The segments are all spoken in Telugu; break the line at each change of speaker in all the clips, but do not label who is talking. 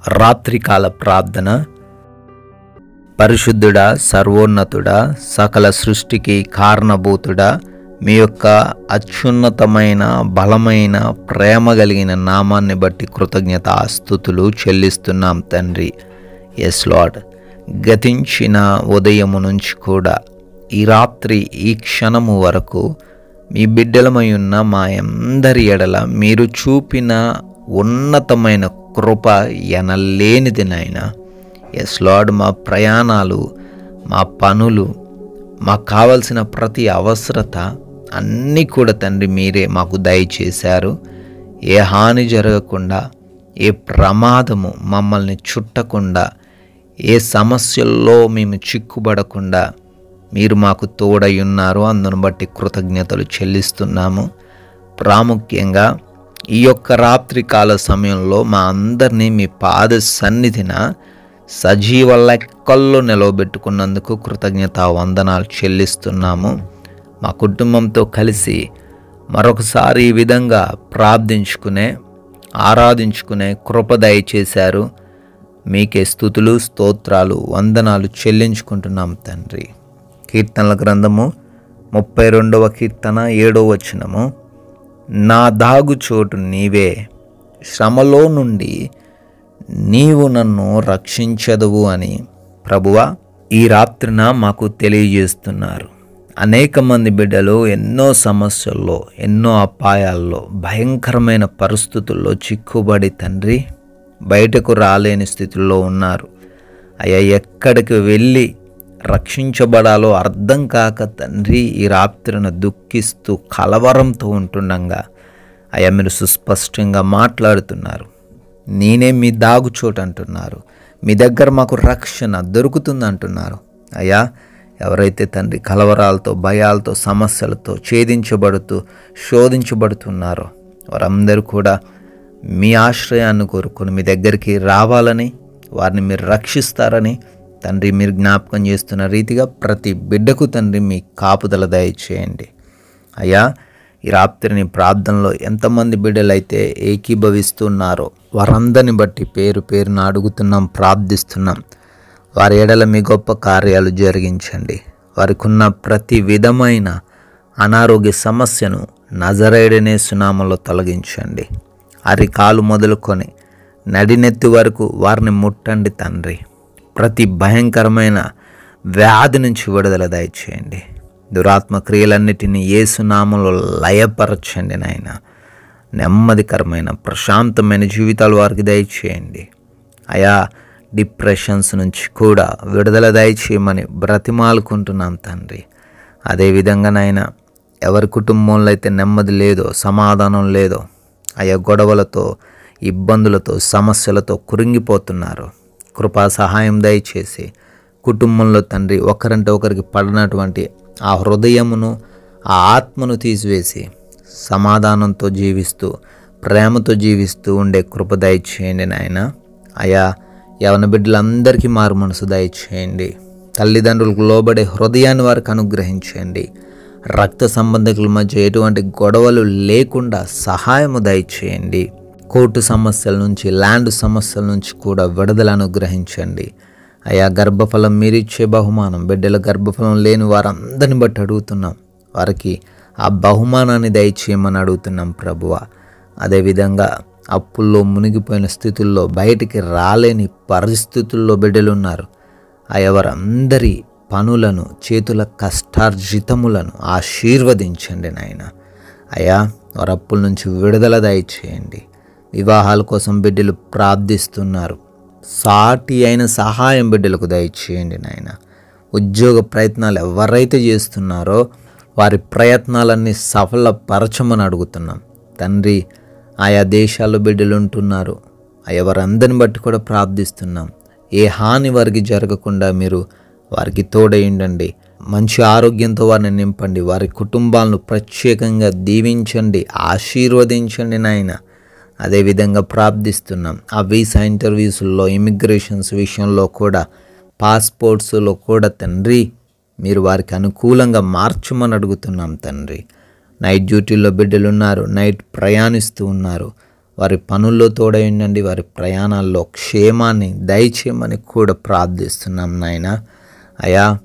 రాత్రికాల ప్రార్థన. పరిశుద్ధుడా, సర్వోన్నతుడా, సకల సృష్టికి కారణభూతుడా, మీ యొక్క అత్యున్నతమైన బలమైన ప్రేమ కలిగిన నామాన్ని బట్టి కృతజ్ఞతాస్తుతులు చెల్లిస్తున్నాం తండ్రి. ఎస్ లార్డ్, గతించిన ఉదయము నుంచి కూడా ఈ రాత్రి ఈ క్షణము వరకు మీ బిడ్డలమై ఉన్న మా అందరి ఎడల మీరు చూపిన ఉన్నతమైన కృప ఎనలేనిది నాయనా. ఎస్ లార్డ్, మా ప్రయాణాలు, మా పనులు, మాకు కావలసిన ప్రతి అవసరత అన్నీ కూడా తండ్రి మీరే మాకు దయచేశారు. ఏ హాని జరగకుండా, ఏ ప్రమాదము మమ్మల్ని చుట్టకుండా, ఏ సమస్యల్లో మేము చిక్కుబడకుండా మీరు మాకు తోడై ఉన్నారు. అందును బట్టి కృతజ్ఞతలు చెల్లిస్తున్నాము. ప్రాముఖ్యంగా ఈ యొక్క రాత్రికాల సమయంలో మా అందరినీ మీ పాద సన్నిధిన సజీవ లెక్కల్లో నిలవబెట్టుకున్నందుకు కృతజ్ఞతా వందనాలు చెల్లిస్తున్నాము. మా కుటుంబంతో కలిసి మరొకసారి ఈ విధంగా ప్రార్థించుకునే, ఆరాధించుకునే కృప దయచేశారు. మీకే స్తుతులు, స్తోత్రాలు, వందనాలు చెల్లించుకుంటున్నాం తండ్రి. కీర్తనల గ్రంథము 32వ కీర్తన 7వ వచనము, నా దాగుచోటు నీవే, శ్రమలో నుండి నీవు నన్ను రక్షించదువు అని ప్రభువా ఈ రాత్రిన మాకు తెలియజేస్తున్నారు. అనేక మంది బిడ్డలు ఎన్నో సమస్యల్లో, ఎన్నో అపాయాల్లో, భయంకరమైన పరిస్థితుల్లో చిక్కుబడి తండ్రి బయటకు రాలేని స్థితిలో ఉన్నారు. అయ్యా, ఎక్కడికి వెళ్ళి రక్షించబడాలో అర్థం కాక తండ్రి ఈ రాత్రిన దుఃఖిస్తూ కలవరంతో ఉంటుండగా అయ్యా మీరు సుస్పష్టంగా మాట్లాడుతున్నారు. నేనే మీ దాగుచోటు అంటున్నారు. మీ దగ్గర మాకు రక్షణ దొరుకుతుంది అంటున్నారు. అయ్యా, ఎవరైతే తండ్రి కలవరాలతో, భయాలతో, సమస్యలతో ఛేదించబడుతూ శోధించబడుతున్నారో వారందరూ కూడా మీ ఆశ్రయాన్ని కోరుకొని మీ దగ్గరికి రావాలని, వారిని మీరు రక్షిస్తారని తండ్రి మీరు జ్ఞాపకం చేస్తున్న రీతిగా ప్రతి బిడ్డకు తండ్రి మీ కాపుదల దయచేయండి. అయ్యా, ఈ రాత్రిని ప్రార్థనలో ఎంతమంది బిడ్డలైతే ఏకీభవిస్తున్నారో వారందరిని బట్టి పేరు పేరున అడుగుతున్నాం, ప్రార్థిస్తున్నాం. వారి ఎడల మీ గొప్ప కార్యాలు జరిగించండి. వారికి ఉన్న ప్రతి విధమైన అనారోగ్య సమస్యను నజరేయుడనే సునామంలో తొలగించండి. అరికాలు మొదలుకొని నడినెత్తి వరకు వారిని ముట్టండి తండ్రి. ప్రతి భయంకరమైన వ్యాధి నుంచి విడుదల దయచేయండి. దురాత్మ క్రియలన్నిటినీ యేసు నామములో లయపరచండి నాయన. నెమ్మదికరమైన ప్రశాంతమైన జీవితాలు వారికి దయచేయండి. అయా, డిప్రెషన్స్ నుంచి కూడా విడుదల దయచేయమని బ్రతిమాలుకుంటున్నాం తండ్రి. అదేవిధంగా నాయన, ఎవరి కుటుంబంలో అయితే నెమ్మది లేదో, సమాధానం లేదో, అయా గొడవలతో, ఇబ్బందులతో, సమస్యలతో కురింగిపోతున్నారు, కృపా సహాయం దయచేసి కుటుంబంలో తండ్రి ఒకరంటే ఒకరికి పడినటువంటి ఆ హృదయమును, ఆ ఆత్మను తీసివేసి సమాధానంతో జీవిస్తూ, ప్రేమతో జీవిస్తూ ఉండే కృప దయచేయండి నాయన. అయా, యవన బిడ్డలందరికీ మారు మనసు దయచేయండి. తల్లిదండ్రులకు లోబడే హృదయాన్ని వారికి అనుగ్రహించండి. రక్త సంబంధికుల మధ్య ఎటువంటి గొడవలు లేకుండా సహాయము దయచేయండి. కోర్టు సమస్యల నుంచి, ల్యాండ్ సమస్యల నుంచి కూడా విడుదల అనుగ్రహించండి. అయా, గర్భఫలం మీరిచ్చే బహుమానం, బిడ్డల గర్భఫలం లేని వారందరిని బట్టి అడుగుతున్నాం. వారికి ఆ బహుమానాన్ని దయచేయమని అడుగుతున్నాం ప్రభువా. అదేవిధంగా అప్పుల్లో మునిగిపోయిన స్థితుల్లో, బయటికి రాలేని పరిస్థితుల్లో బిడ్డలున్నారు. అయా, వారందరి పనులను, చేతుల కష్టార్జితములను ఆశీర్వదించండి నాయన. అయా, వారి అప్పుల నుంచి విడుదల దయచేయండి. వివాహాల కోసం బిడ్డలు ప్రార్థిస్తున్నారు. సాటి అయిన సహాయం బిడ్డలకు దయచేయండి నాయన. ఉద్యోగ ప్రయత్నాలు ఎవరైతే చేస్తున్నారో వారి ప్రయత్నాలన్నీ సఫలపరచమని అడుగుతున్నాం తండ్రి. ఆయా దేశాల్లో బిడ్డలు ఉంటున్నారు. వారందరిని బట్టి కూడా ప్రార్థిస్తున్నాం. ఏ హాని వారికి జరగకుండా మీరు వారికి తోడై ఉండండి. మంచి ఆరోగ్యంతో వారిని నింపండి. వారి కుటుంబాలను ప్రత్యేకంగా దీవించండి, ఆశీర్వదించండి నాయన. అదేవిధంగా ప్రార్థిస్తున్నాం. ఆ వీసా ఇంటర్వ్యూస్లో, ఇమిగ్రేషన్స్ విషయంలో కూడా, పాస్పోర్ట్స్లో కూడా తండ్రి మీరు వారికి అనుకూలంగా మార్చమని అడుగుతున్నాం తండ్రి. నైట్ డ్యూటీల్లో బిడ్డలు ఉన్నారు, నైట్ ప్రయాణిస్తూ ఉన్నారు. వారి పనుల్లో తోడై ఉండండి, వారి ప్రయాణాల్లో క్షేమాన్ని దయచేయమని కూడా ప్రార్థిస్తున్నాం నాయన. అయా,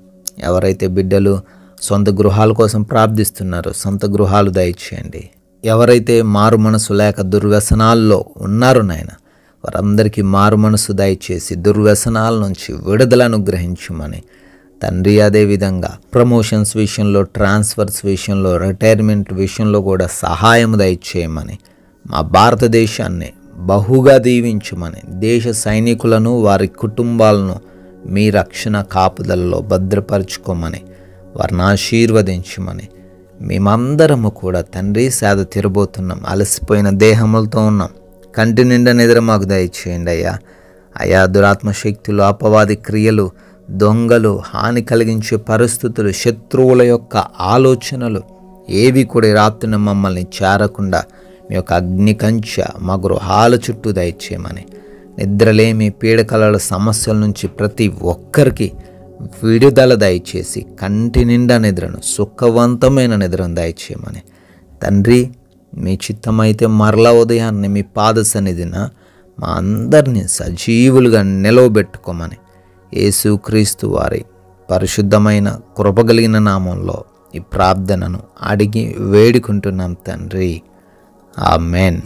ఎవరైతే బిడ్డలు సొంత గృహాల కోసం ప్రార్థిస్తున్నారో సొంత గృహాలు దయచేయండి. ఎవరైతే మారు మనసు లేక దుర్వ్యసనాల్లో ఉన్నారో నాయన, వారందరికీ మారు మనసు దయచేసి దుర్వ్యసనాల నుంచి విడుదల అనుగ్రహించమని తండ్రి, అదేవిధంగా ప్రమోషన్స్ విషయంలో, ట్రాన్స్ఫర్స్ విషయంలో, రిటైర్మెంట్ విషయంలో కూడా సహాయం దయచేయమని, మా భారతదేశాన్ని బహుగా దీవించమని, దేశ సైనికులను వారి కుటుంబాలను మీ రక్షణ కాపుదలలో భద్రపరచుకోమని, వారిని ఆశీర్వదించమని, మేమందరము కూడా తండ్రి సేద తీరబోతున్నాం. అలసిపోయిన దేహములతో ఉన్నాం. కంటి నిండా నిద్ర మాకు దయచేయండి అయ్యా. అయా, దురాత్మ శక్తులు, అపవాది క్రియలు, దొంగలు, హాని కలిగించే పరిస్థితులు, శత్రువుల యొక్క ఆలోచనలు ఏవి కూడా ఈ రాత్రిన మమ్మల్ని చేరకుండా మీ యొక్క అగ్ని కంచె మా గృహాల చుట్టూ దయచేయమని, నిద్రలేమి పీడకలల సమస్యల నుంచి ప్రతి ఒక్కరికి విడుదల దయచేసి కంటి నిండా నిద్రను, సుఖవంతమైన నిద్రను దయచేయమని తండ్రి, మీ చిత్తమైతే మరలా ఉదయాన్నే మీ పాద సన్నిధిన మా అందరినీ సజీవులుగా నిలవబెట్టుకోమని యేసుక్రీస్తు వారి పరిశుద్ధమైన కృపగలిగిన నామంలో ఈ ప్రార్థనను అడిగి వేడుకుంటున్నాం తండ్రి. ఆమెన్.